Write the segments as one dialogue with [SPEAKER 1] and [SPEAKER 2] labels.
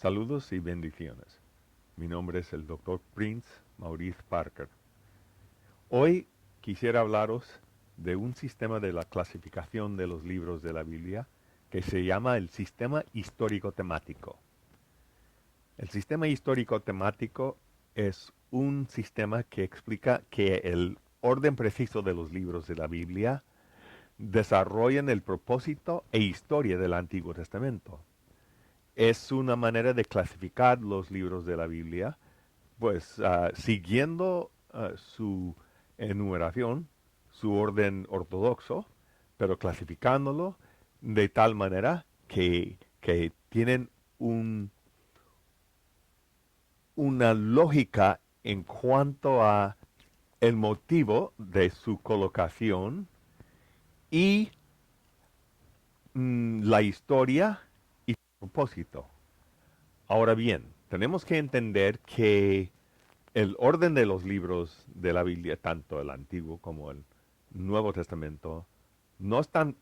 [SPEAKER 1] Saludos y bendiciones. Mi nombre es el Dr. Prince Maurice Parker. Hoy quisiera hablaros de un sistema de la clasificación de los libros de la Biblia que se llama el sistema histórico-temático. El sistema histórico-temático es un sistema que explica que el orden preciso de los libros de la Biblia desarrollan el propósito e historia del Antiguo Testamento. Es una manera de clasificar los libros de la Biblia, pues siguiendo su enumeración, su orden ortodoxo, pero clasificándolo de tal manera que tienen una lógica en cuanto a el motivo de su colocación y la historia y su propósito. Ahora bien, tenemos que entender que el orden de los libros de la Biblia, tanto el Antiguo como el Nuevo Testamento, no está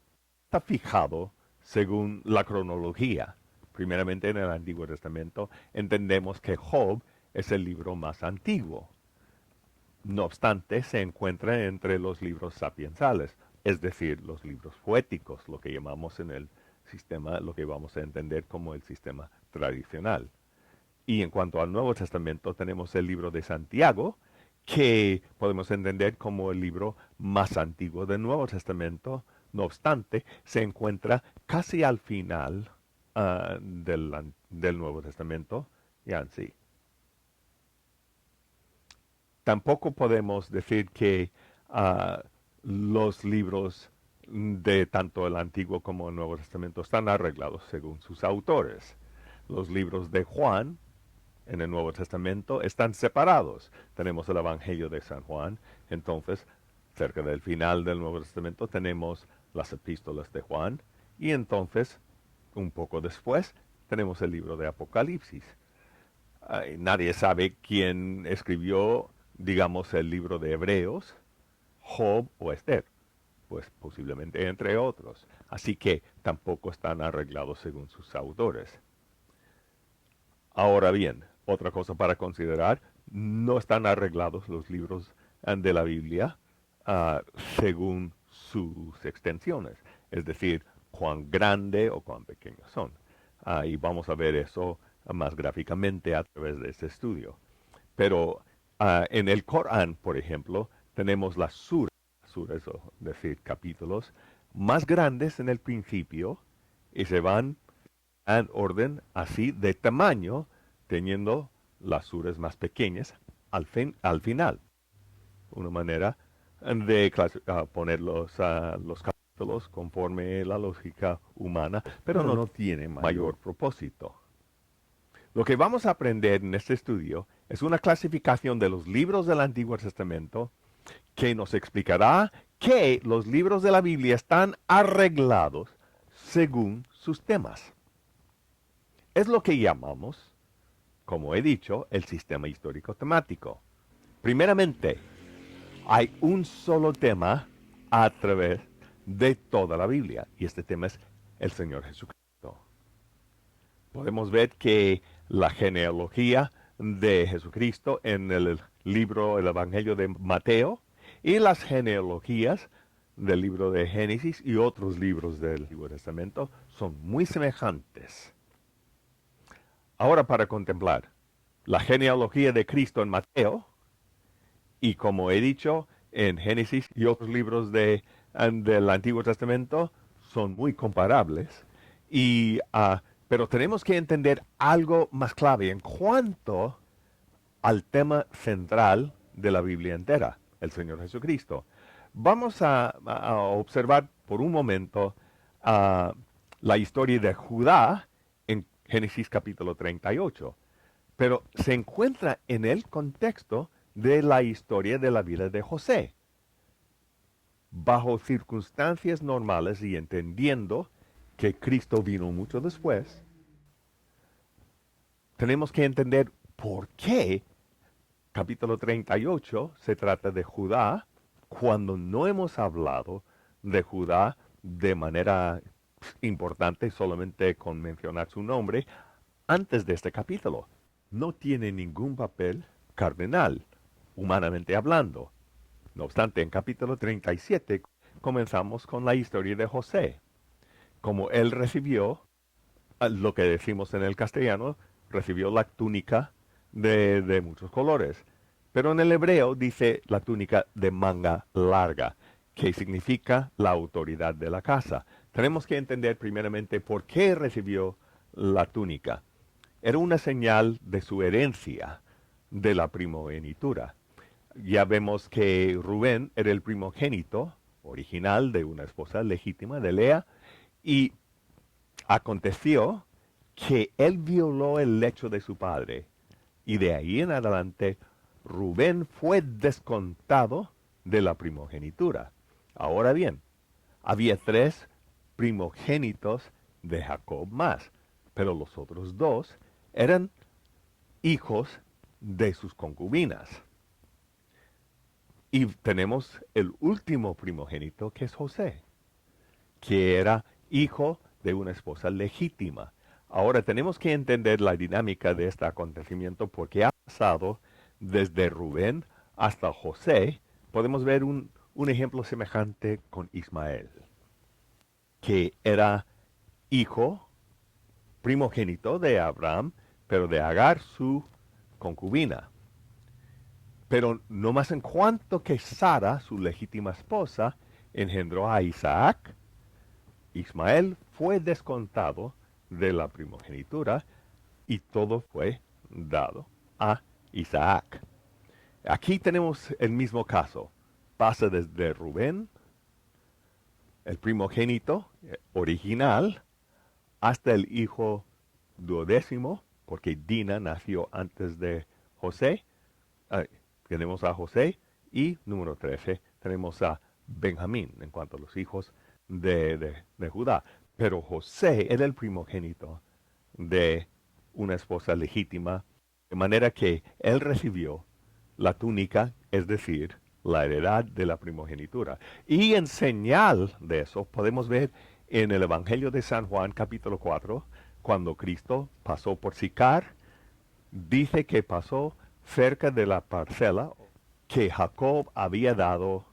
[SPEAKER 1] fijado según la cronología. Primeramente en el Antiguo Testamento entendemos que Job es el libro más antiguo. No obstante, se encuentra entre los libros sapiensales, es decir, los libros poéticos, lo que llamamos en el sistema, lo que vamos a entender como el sistema tradicional. Y en cuanto al Nuevo Testamento, tenemos el libro de Santiago, que podemos entender como el libro más antiguo del Nuevo Testamento. No obstante, se encuentra casi al final del Nuevo Testamento, ya en sí. Tampoco podemos decir que los libros de tanto el Antiguo como el Nuevo Testamento están arreglados según sus autores. Los libros de Juan en el Nuevo Testamento están separados. Tenemos el Evangelio de San Juan, entonces cerca del final del Nuevo Testamento tenemos las epístolas de Juan y entonces un poco después tenemos el libro de Apocalipsis. Nadie sabe quién escribió, digamos, el libro de Hebreos, Job o Esther, pues posiblemente entre otros. Así que tampoco están arreglados según sus autores. Ahora bien, otra cosa para considerar, no están arreglados los libros de la Biblia uh, según sus extensiones, es decir, cuán grande o cuán pequeños son. Y vamos a ver eso más gráficamente a través de este estudio. Pero en el Corán, por ejemplo, tenemos las suras, es decir, capítulos, más grandes en el principio y se van en orden así de tamaño, teniendo las suras más pequeñas al final. Una manera de poner los capítulos conforme la lógica humana, pero no tiene mayor propósito. Lo que vamos a aprender en este estudio es una clasificación de los libros del Antiguo Testamento que nos explicará que los libros de la Biblia están arreglados según sus temas. Es lo que llamamos, como he dicho, el sistema histórico temático. Primeramente, hay un solo tema a través de toda la Biblia, y este tema es el Señor Jesucristo. Podemos ver que la genealogía de Jesucristo en el libro, el Evangelio de Mateo, y las genealogías del libro de Génesis y otros libros del Antiguo Testamento son muy semejantes. Ahora para contemplar la genealogía de Cristo en Mateo y como he dicho en Génesis y otros libros del Antiguo Testamento son muy comparables, pero tenemos que entender algo más clave en cuanto al tema central de la Biblia entera, el Señor Jesucristo. Vamos a observar por un momento la historia de Judá en Génesis capítulo 38, pero se encuentra en el contexto de la historia de la vida de José. Bajo circunstancias normales y entendiendo que Cristo vino mucho después, tenemos que entender por qué capítulo 38 se trata de Judá cuando no hemos hablado de Judá de manera importante solamente con mencionar su nombre antes de este capítulo. No tiene ningún papel cardenal, humanamente hablando. No obstante, en capítulo 37 comenzamos con la historia de José, como él recibió lo que decimos en el castellano, recibió la túnica de muchos colores. Pero en el hebreo dice la túnica de manga larga, que significa la autoridad de la casa. Tenemos que entender primeramente por qué recibió la túnica. Era una señal de su herencia de la primogenitura. Ya vemos que Rubén era el primogénito original de una esposa legítima de Lea, y aconteció que él violó el lecho de su padre, y de ahí en adelante Rubén fue descontado de la primogenitura. Ahora bien, había 3 primogénitos de Jacob más, pero los otros 2 eran hijos de sus concubinas. Y tenemos el último primogénito, que es José, que era hijo de una esposa legítima. Ahora tenemos que entender la dinámica de este acontecimiento, porque ha pasado desde Rubén hasta José. Podemos ver un ejemplo semejante con Ismael, que era hijo primogénito de Abraham, pero de Agar, su concubina. Pero no más en cuanto que Sara, su legítima esposa, engendró a Isaac, Ismael fue descontado de la primogenitura y todo fue dado a Isaac. Aquí tenemos el mismo caso. Pasa desde Rubén, el primogénito original, hasta el hijo duodécimo, porque Dina nació antes de José. Tenemos a José, y número 13 tenemos a Benjamín en cuanto a los hijos de Judá. Pero José era el primogénito de una esposa legítima, de manera que él recibió la túnica, es decir, la heredad de la primogenitura. Y en señal de eso podemos ver en el Evangelio de San Juan capítulo 4, cuando Cristo pasó por Sicar, dice que pasó cerca de la parcela que Jacob había dado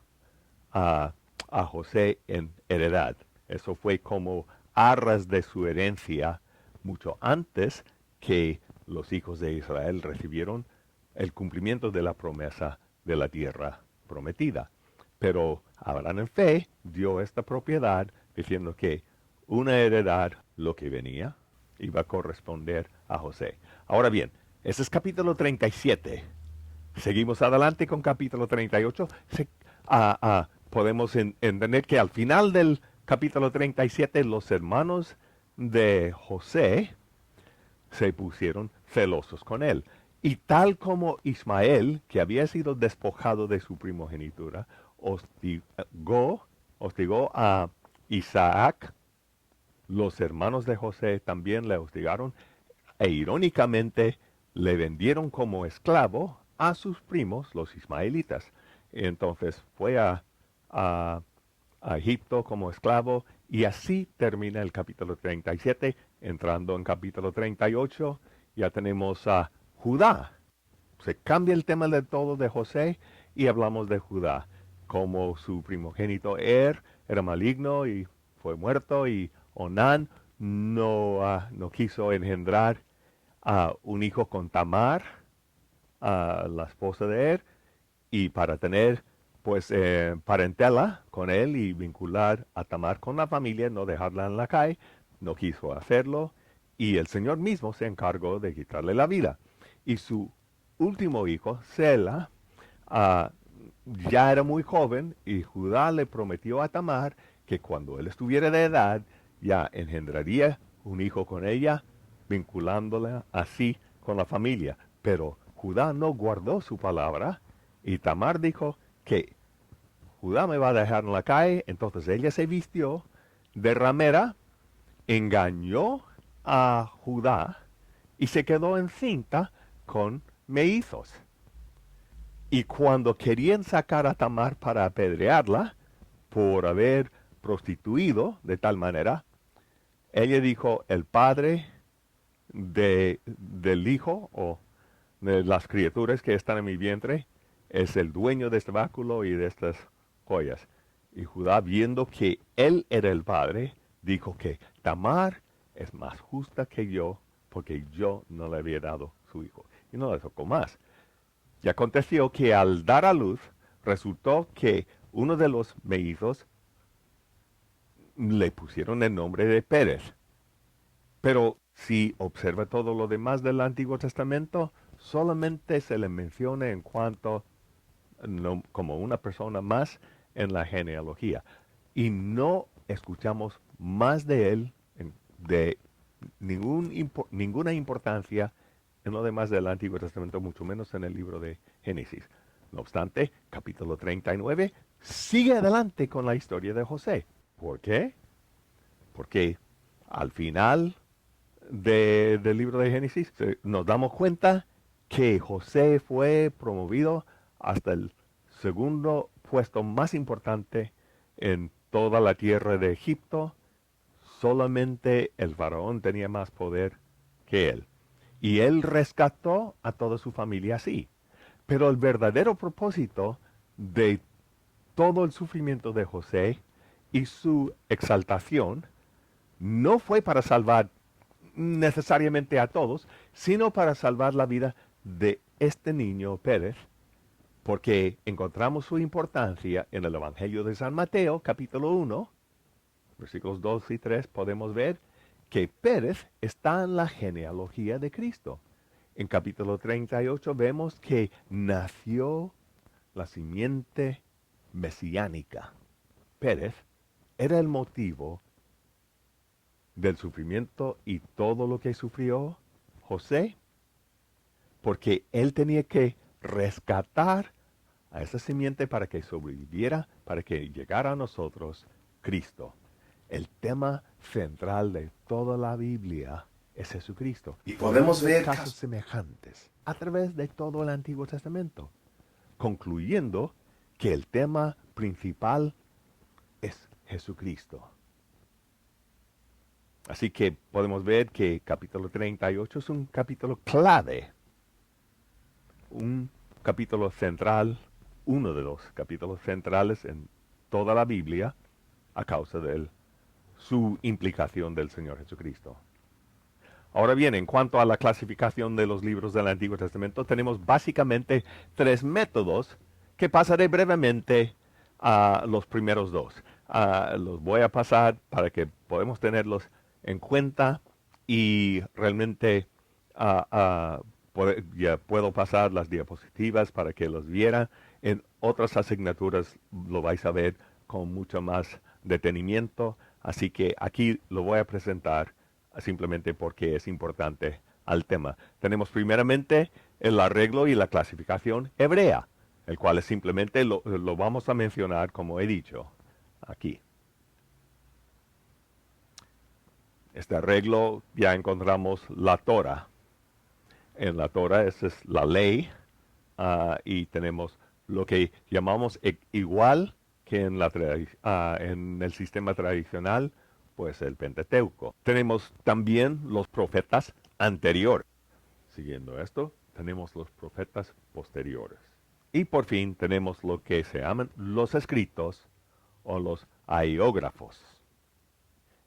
[SPEAKER 1] a, a José en heredad. Eso fue como arras de su herencia mucho antes que los hijos de Israel recibieron el cumplimiento de la promesa de la tierra prometida. Pero Abraham en fe dio esta propiedad diciendo que una heredad, lo que venía, iba a corresponder a José. Ahora bien, ese es capítulo 37. Seguimos adelante con capítulo 38. Podemos entender que al final del capítulo 37 los hermanos de José se pusieron celosos con él. Y tal como Ismael, que había sido despojado de su primogenitura, hostigó a Isaac, los hermanos de José también le hostigaron, e irónicamente le vendieron como esclavo a sus primos, los ismaelitas. Entonces fue a Egipto como esclavo, y así termina el capítulo 37. Entrando en capítulo 38, ya tenemos a Judá. Se cambia el tema de todo de José y hablamos de Judá, como su primogénito era maligno y fue muerto, y Onán no quiso engendrar un hijo con Tamar, la esposa de y para tener pues parentela con él y vincular a Tamar con la familia, no dejarla en la calle, no quiso hacerlo, y el Señor mismo se encargó de quitarle la vida. Y su último hijo, Sela, ah, ya era muy joven, y Judá le prometió a Tamar que cuando él estuviera de edad, ya engendraría un hijo con ella, vinculándola así con la familia. Pero Judá no guardó su palabra, y Tamar dijo que Judá me va a dejar en la calle. Entonces ella se vistió de ramera, engañó a Judá y se quedó encinta con mellizos. Y cuando querían sacar a Tamar para apedrearla por haber prostituido de tal manera, ella dijo: el padre del hijo o de las criaturas que están en mi vientre es el dueño de este báculo y de estas joyas. Y Judá, viendo que él era el padre, dijo que Tamar es más justa que yo porque yo no le había dado su hijo. Y no le tocó más. Y aconteció que al dar a luz, resultó que uno de los mellizos le pusieron el nombre de Pérez. Pero si observa todo lo demás del Antiguo Testamento, solamente se le menciona en cuanto como una persona más en la genealogía. Y no escuchamos más de él, de ninguna importancia en lo demás del Antiguo Testamento, mucho menos en el libro de Génesis. No obstante, capítulo 39 sigue adelante con la historia de José. ¿Por qué? Porque al final del libro de Génesis nos damos cuenta que José fue promovido hasta el segundo puesto más importante en toda la tierra de Egipto. Solamente el faraón tenía más poder que él. Y él rescató a toda su familia así. Pero el verdadero propósito de todo el sufrimiento de José y su exaltación no fue para salvar necesariamente a todos, sino para salvar la vida de este niño Pérez, porque encontramos su importancia en el Evangelio de San Mateo, capítulo 1, versículos 2 y 3, podemos ver que Pérez está en la genealogía de Cristo. En capítulo 38 vemos que nació la simiente mesiánica. Pérez era el motivo del sufrimiento y todo lo que sufrió José, porque él tenía que rescatar a esa simiente para que sobreviviera, para que llegara a nosotros Cristo. El tema central de toda la Biblia es Jesucristo. Y podemos ver casos semejantes a través de todo el Antiguo Testamento, concluyendo que el tema principal es Jesucristo. Así que podemos ver que capítulo 38 es un capítulo clave, un capítulo central, uno de los capítulos centrales en toda la Biblia a causa de su implicación del Señor Jesucristo. Ahora bien, en cuanto a la clasificación de los libros del Antiguo Testamento, tenemos básicamente tres métodos que pasaré brevemente a los primeros dos. Los voy a pasar para que podamos tenerlos en cuenta y realmente ya puedo pasar las diapositivas para que los viera. En otras asignaturas lo vais a ver con mucho más detenimiento, así que aquí lo voy a presentar simplemente porque es importante al tema. Tenemos primeramente el arreglo y la clasificación hebrea, el cual es simplemente lo vamos a mencionar como he dicho aquí. Este arreglo ya encontramos la Torah. En la Torah esa es la ley y tenemos lo que llamamos igual que en el sistema tradicional, pues el Pentateuco. Tenemos también los profetas anteriores. Siguiendo esto, tenemos los profetas posteriores. Y por fin tenemos lo que se llaman los escritos o los haiógrafos.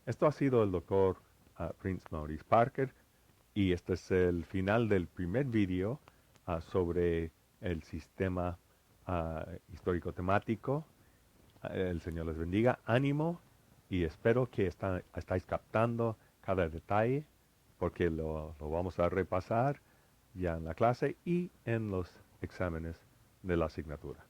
[SPEAKER 1] Esto ha sido el doctor Prince Maurice Parker y este es el final del primer vídeo sobre el sistema histórico temático. El Señor les bendiga, ánimo y espero que estáis captando cada detalle porque lo vamos a repasar ya en la clase y en los exámenes de la asignatura.